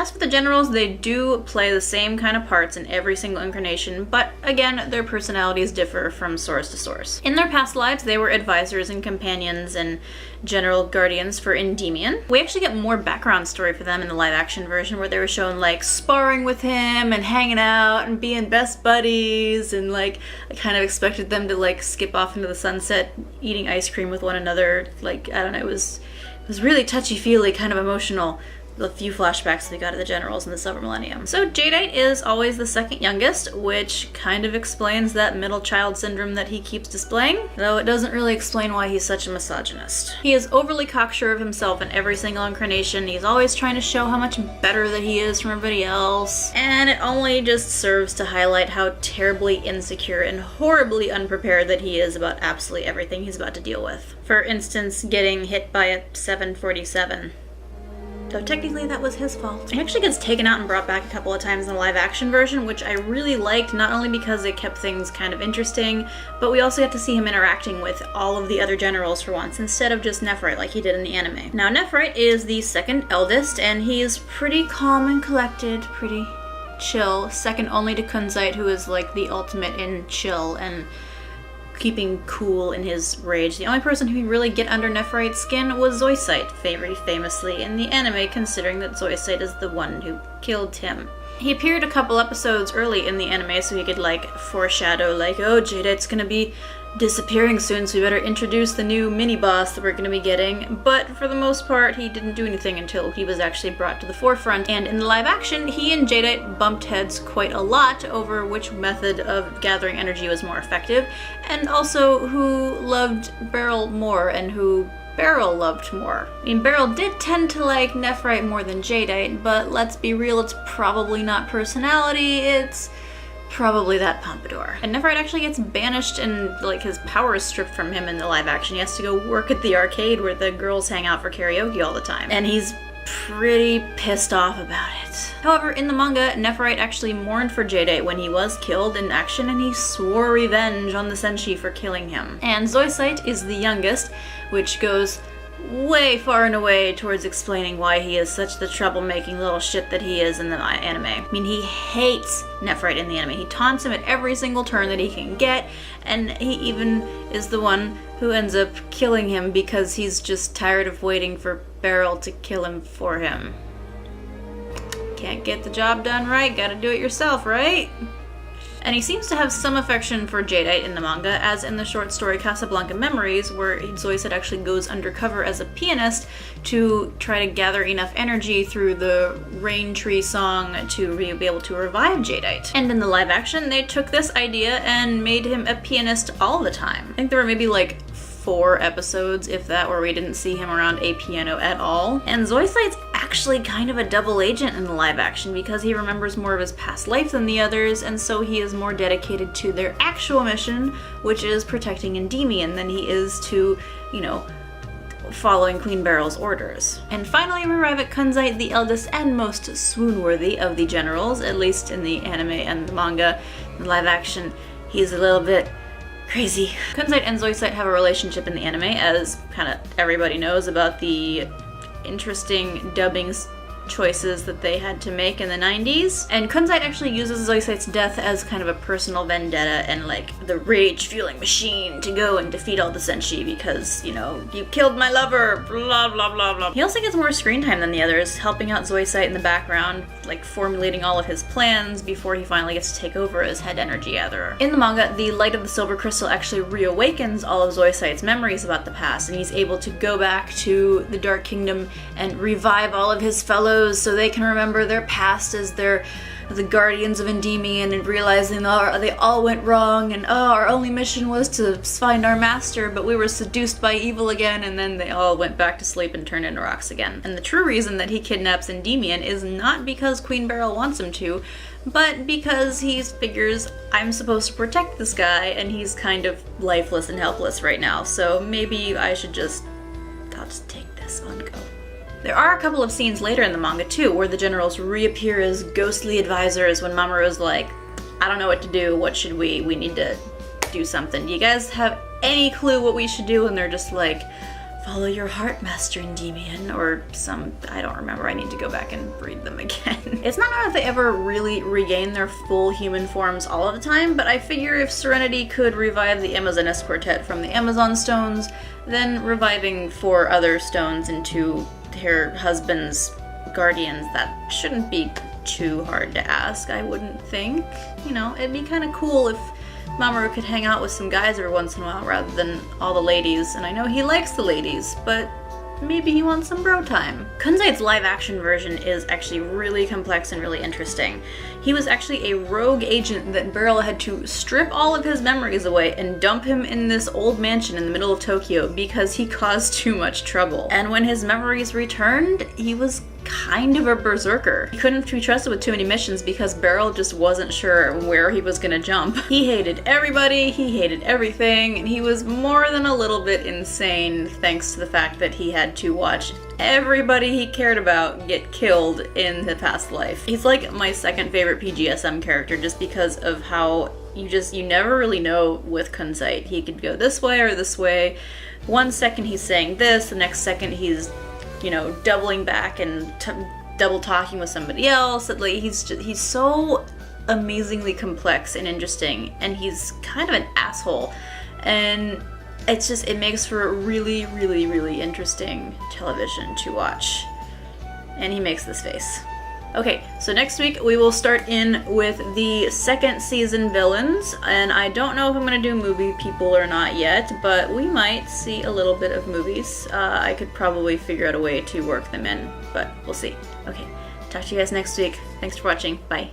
As for the generals, they do play the same kind of parts in every single incarnation, but again, their personalities differ from source to source. In their past lives, they were advisors and companions and general guardians for Endymion. We actually get more background story for them in the live-action version, where they were shown like sparring with him and hanging out and being best buddies, and like I kind of expected them to like skip off into the sunset eating ice cream with one another. Like, I don't know, it was really touchy-feely, kind of emotional, the few flashbacks we got of the generals in the Silver Millennium. So Jadeite is always the second youngest, which kind of explains that middle child syndrome that he keeps displaying, though it doesn't really explain why he's such a misogynist. He is overly cocksure of himself in every single incarnation. He's always trying to show how much better that he is from everybody else, and it only just serves to highlight how terribly insecure and horribly unprepared that he is about absolutely everything he's about to deal with. For instance, getting hit by a 747. Though technically that was his fault. He actually gets taken out and brought back a couple of times in the live action version, which I really liked, not only because it kept things kind of interesting, but we also got to see him interacting with all of the other generals for once, instead of just Nephrite like he did in the anime. Now Nephrite is the second eldest, and he's pretty calm and collected, pretty chill, second only to Kunzite, who is like the ultimate in chill and keeping cool in his rage. The only person who can really get under Nephrite's skin was Zoisite, very famously in the anime, considering that Zoisite is the one who killed him. He appeared a couple episodes early in the anime so he could like foreshadow like, oh, Jadeite's gonna be disappearing soon, so we better introduce the new mini-boss that we're going to be getting, but for the most part he didn't do anything until he was actually brought to the forefront, and in the live action he and Jadeite bumped heads quite a lot over which method of gathering energy was more effective, and also who loved Beryl more and who Beryl loved more. I mean, Beryl did tend to like Nephrite more than Jadeite, but let's be real, it's probably not personality, it's probably that pompadour. And Nephrite actually gets banished and like his power is stripped from him in the live action. He has to go work at the arcade where the girls hang out for karaoke all the time. And he's pretty pissed off about it. However, in the manga, Nephrite actually mourned for Jadeite when he was killed in action, and he swore revenge on the Senshi for killing him. And Zoisite is the youngest, which goes way far and away towards explaining why he is such the troublemaking little shit that he is in the anime. I mean, he hates Nephrite in the anime. He taunts him at every single turn that he can get, and he even is the one who ends up killing him because he's just tired of waiting for Beryl to kill him for him. Can't get the job done right, gotta do it yourself, right? And he seems to have some affection for Jadeite in the manga, as in the short story Casablanca Memories, where Zoisite actually goes undercover as a pianist to try to gather enough energy through the Rain Tree song to be able to revive Jadeite. And in the live action, they took this idea and made him a pianist all the time. I think there were maybe like 4 episodes, if that, where we didn't see him around a piano at all. And Zoisite's actually kind of a double agent in the live action because he remembers more of his past life than the others, and so he is more dedicated to their actual mission, which is protecting Endymion, than he is to, you know, following Queen Beryl's orders. And finally we arrive at Kunzite, the eldest and most swoon-worthy of the generals, at least in the anime and the manga. In the live action, he's a little bit crazy. Kunzite and Zoisite have a relationship in the anime, as kind of everybody knows about the interesting dubbing choices that they had to make in the 90s. And Kunzite actually uses Zoisite's death as kind of a personal vendetta and like the rage-fueling machine to go and defeat all the Senshi because, you know, you killed my lover, blah blah blah blah. He also gets more screen time than the others, helping out Zoisite in the background, like formulating all of his plans before he finally gets to take over as head energy gatherer. In the manga, the Light of the Silver Crystal actually reawakens all of Zoisite's memories about the past, and he's able to go back to the Dark Kingdom and revive all of his fellows so they can remember their past as they're the guardians of Endymion and realizing they all went wrong and our only mission was to find our master, but we were seduced by evil again, and then they all went back to sleep and turned into rocks again. And the true reason that he kidnaps Endymion is not because Queen Beryl wants him to, but because he figures, I'm supposed to protect this guy and he's kind of lifeless and helpless right now, so maybe I'll just take this on go. There are a couple of scenes later in the manga too, where the generals reappear as ghostly advisors when Mamoru's like, I don't know what to do, what should we need to do something. Do you guys have any clue what we should do? And they're just like, follow your heart, Master Endymion, or some, I don't remember, I need to go back and read them again. It's not known if they ever really regain their full human forms all of the time, but I figure if Serenity could revive the Amazoness Quartet from the Amazon stones, then reviving 4 other stones into her husband's guardians, that shouldn't be too hard to ask, I wouldn't think. You know, it'd be kind of cool if Mamoru could hang out with some guys every once in a while rather than all the ladies, and I know he likes the ladies, but maybe he wants some bro time. Kunzait's live-action version is actually really complex and really interesting. He was actually a rogue agent that Beryl had to strip all of his memories away and dump him in this old mansion in the middle of Tokyo because he caused too much trouble. And when his memories returned, he was kind of a berserker. He couldn't be trusted with too many missions because Beryl just wasn't sure where he was gonna jump. He hated everybody, he hated everything, and he was more than a little bit insane thanks to the fact that he had to watch everybody he cared about get killed in the past life. He's like my second favorite PGSM character just because of how you never really know with Kunzite. He could go this way or this way. One second he's saying this, the next second he's, you know, doubling back and double talking with somebody else. Like, he's so amazingly complex and interesting, and he's kind of an asshole. And it makes for really, really, really interesting television to watch. And he makes this face. Okay, so next week we will start in with the second season villains, and I don't know if I'm going to do movie people or not yet, but we might see a little bit of movies. I could probably figure out a way to work them in, but we'll see. Okay, talk to you guys next week. Thanks for watching. Bye.